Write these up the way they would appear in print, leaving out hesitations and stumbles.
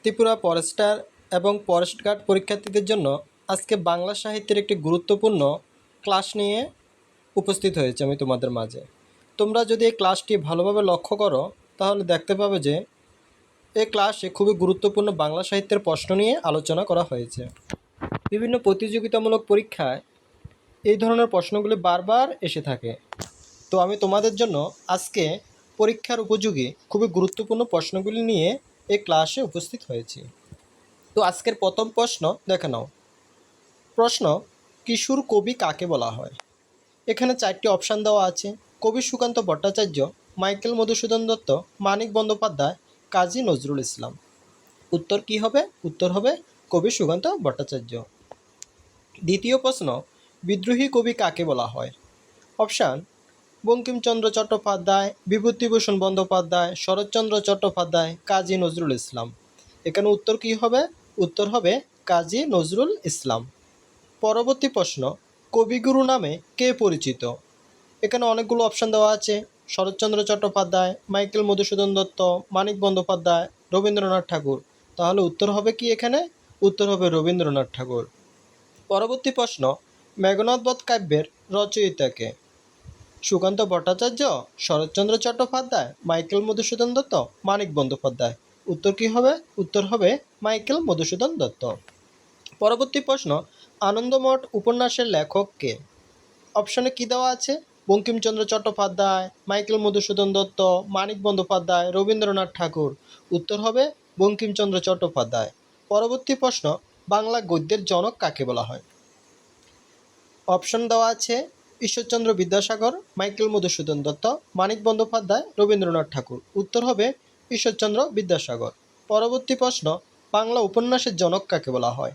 Tripura Forster এবং forest guard পরীক্ষার্থীদের জন্য আজকে বাংলা সাহিত্যের একটি গুরুত্বপূর্ণ ক্লাস নিয়ে উপস্থিত হয়েছে আমি তোমাদের মাঝে। তোমরা যদি এই ক্লাসটি ভালোভাবে লক্ষ্য করো তাহলে দেখতে পাবে যে এই ক্লাসে খুবই গুরুত্বপূর্ণ বাংলা সাহিত্যের প্রশ্ন নিয়ে আলোচনা করা হয়েছে। বিভিন্ন প্রতিযোগিতামূলক পরীক্ষায় এই ধরনের প্রশ্নগুলি বারবার এসে থাকে। তো আমি তোমাদের জন্য আজকে পরীক্ষার উপযোগী খুবই গুরুত্বপূর্ণ প্রশ্নগুলি নিয়ে এই ক্লাসে উপস্থিত হয়েছি। তো আজকের প্রথম প্রশ্ন দেখে নাও। প্রশ্ন, কিশোর কবি কাকে বলা হয়? এখানে 4টি অপশান দেওয়া আছে: কবি সুকান্ত ভট্টাচার্য, মাইকেল মধুসূদন দত্ত, মানিক বন্দ্যোপাধ্যায়, কাজী নজরুল ইসলাম। উত্তর কি হবে? উত্তর হবে কবি সুকান্ত ভট্টাচার্য। দ্বিতীয় প্রশ্ন, বিদ্রোহী কবি কাকে বলা হয়? অপশান: বঙ্কিমচন্দ্র চট্টোপাধ্যায়, বিভূতিভূষণ বন্দ্যোপাধ্যায়, শরৎচন্দ্র চট্টোপাধ্যায়, কাজী নজরুল ইসলাম। এখানে উত্তর কি হবে? উত্তর হবে কাজী নজরুল ইসলাম। পরবর্তী প্রশ্ন, কবিগুরু নামে কে পরিচিত? এখানে অনেকগুলো অপশান দেওয়া আছে: শরৎচন্দ্র চট্টোপাধ্যায়, মাইকেল মধুসূদন দত্ত, মানিক বন্দ্যোপাধ্যায়, রবীন্দ্রনাথ ঠাকুর। তাহলে উত্তর হবে কি এখানে? উত্তর হবে রবীন্দ্রনাথ ঠাকুর। পরবর্তী প্রশ্ন, মেঘনাদ বধ কাব্যের রচয়িতাকে? সুকান্ত ভট্টাচার্য, শরৎচন্দ্র চট্টোপাধ্যায়, মাইকেল মধুসূদন দত্ত, মানিক বন্দ্যোপাধ্যায়। উত্তর কি হবে? উত্তর হবে মাইকেল মধুসূদন দত্ত। পরবর্তী প্রশ্ন, আনন্দমঠ উপন্যাসের লেখক কে? অপশানে কি দেওয়া আছে? বঙ্কিমচন্দ্র চট্টোপাধ্যায়, মাইকেল মধুসূদন দত্ত, মানিক বন্দ্যোপাধ্যায়, রবীন্দ্রনাথ ঠাকুর। উত্তর হবে বঙ্কিমচন্দ্র চট্টোপাধ্যায়। পরবর্তী প্রশ্ন, বাংলা গদ্যের জনক কাকে বলা হয়? অপশন দেওয়া আছে: ঈশ্বরচন্দ্র বিদ্যাসাগর, মাইকেল মধুসূদন দত্ত, মানিক বন্দ্যোপাধ্যায়, রবীন্দ্রনাথ ঠাকুর। উত্তর হবে ঈশ্বরচন্দ্র বিদ্যাসাগর। পরবর্তী প্রশ্ন, বাংলা উপন্যাসের জনক কাকে বলা হয়?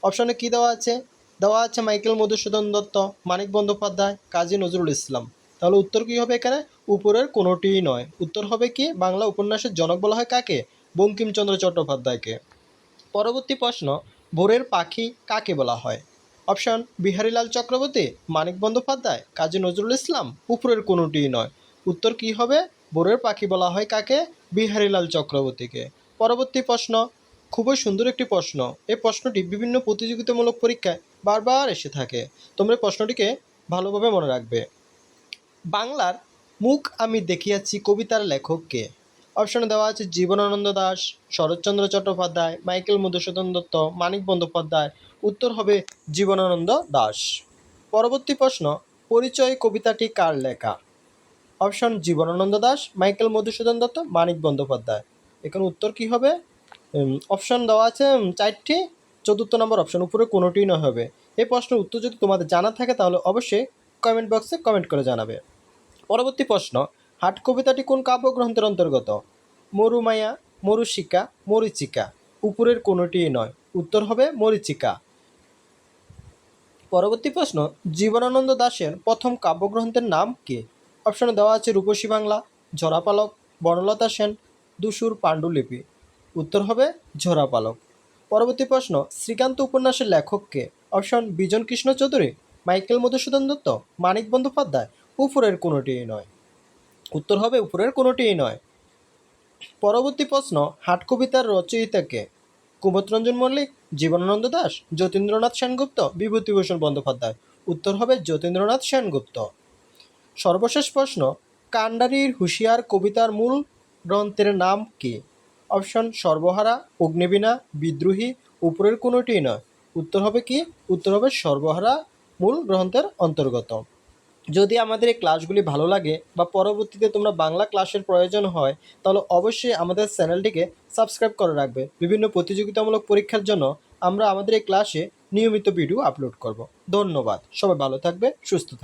অপশনে কি দেওয়া আছে? দেওয়া আছে মাইকেল মধুসূদন দত্ত, মানিক বন্দ্যোপাধ্যায়, কাজী নজরুল ইসলাম। তাহলে উত্তর কী হবে এখানে? উপরের কোনোটিই নয়। উত্তর হবে কি, বাংলা উপন্যাসের জনক বলা হয় কাকে? বঙ্কিমচন্দ্র চট্টোপাধ্যায়কে। পরবর্তী প্রশ্ন, ভোরের পাখি কাকে বলা হয়? অপশন: বিহারীলাল চক্রবর্তী, মানিক বন্দ্যোপাধ্যায়, কাজী নজরুল ইসলাম। উপরের কোনোটিই নয়। উত্তর কি হবে? ভোরের পাখি বলা হয় কাকে? বিহারীলাল চক্রবর্তীকে। পরবর্তী প্রশ্ন, খুবই সুন্দর একটি প্রশ্ন। এই প্রশ্নটি বিভিন্ন প্রতিযোগিতামূলক পরীক্ষায় বারবার এসে থাকে। তোমরা প্রশ্নটিকে ভালোভাবে মনে রাখবে। বাংলার মুখ আমি দেখিয়াছি কবিতার লেখক কে? অপশনে দেওয়া আছে জীবনানন্দ দাশ, শরৎচন্দ্র চট্টোপাধ্যায়, মাইকেল মধুসূদন দত্ত, মানিক বন্দ্যোপাধ্যায়। উত্তর হবে জীবনানন্দ দাশ। পরবর্তী প্রশ্ন, পরিচয় কবিতাটি কার লেখা? Option: Jibanananda Das, Michael Madhusudan Dutta, Manik Bandyopadhyay. এখানে উত্তর কি হবে? অপশন দেওয়া আছে 4টি, চতুর্থ নম্বর অপশন উপরে কোনোটিই নয় হবে। এই প্রশ্নের উত্তর যদি তোমাদের জানা থাকে তাহলে অবশ্যই কমেন্ট বক্সে কমেন্ট করে জানাবে। পরবর্তী প্রশ্ন, হাট কবিতাটি কোন কাব্যগ্রন্থের অন্তর্গত? মরুমায়া, মরুশিকা, মরীচিকা। উপরের কোনোটিই নয়। উত্তর হবে মরীচিকা। পরবর্তী প্রশ্ন, জীবনানন্দ দাশের প্রথম কাব্যগ্রন্থের নাম কি? অপশনে দেওয়া আছে রূপসী বাংলা, ঝরাপালক, বনলতা সেন, দুসুর পাণ্ডুলিপি। উত্তর হবে ঝরাপালক। পরবর্তী প্রশ্ন, শ্রীকান্ত উপন্যাসের লেখক কে? অপশন: বিজন কৃষ্ণ চৌধুরী, মাইকেল মধুসূদন দত্ত, মানিক বন্দ্যোপাধ্যায়। উপরের কোনোটিই নয়। উত্তর হবে উপরের কোনোটিই নয়। পরবর্তী প্রশ্ন, হাট কবিতার রচয়িতা কে? কুমুদরঞ্জন মল্লিক, জীবনানন্দ দাশ, যতীন্দ্রনাথ সেনগুপ্ত, বিভূতিভূষণ বন্দ্যোপাধ্যায়। উত্তর হবে যতীন্দ্রনাথ সেনগুপ্ত। সর্বশেষ প্রশ্ন, কান্ডারির হুঁশিয়ার কবিতার মূল গ্রন্থের নাম কি? অপশন: সর্বহারা, অগ্নিবীণা, বিদ্রোহী। উপরের কোনোটিই নয়। উত্তর হবে কি? উত্তর হবে সর্বহারা মূল গ্রন্থের অন্তর্গত। যদি আমাদের এই ক্লাসগুলি ভালো লাগে বা পরবর্তীতে তোমরা বাংলা ক্লাসের প্রয়োজন হয় তাহলে অবশ্যই আমাদের চ্যানেলটিকে সাবস্ক্রাইব করে রাখবে। বিভিন্ন প্রতিযোগিতামূলক পরীক্ষার জন্য আমরা আমাদের এই ক্লাসে নিয়মিত ভিডিও আপলোড করব। ধন্যবাদ। সবাই ভালো থাকবে, সুস্থ থাকবে।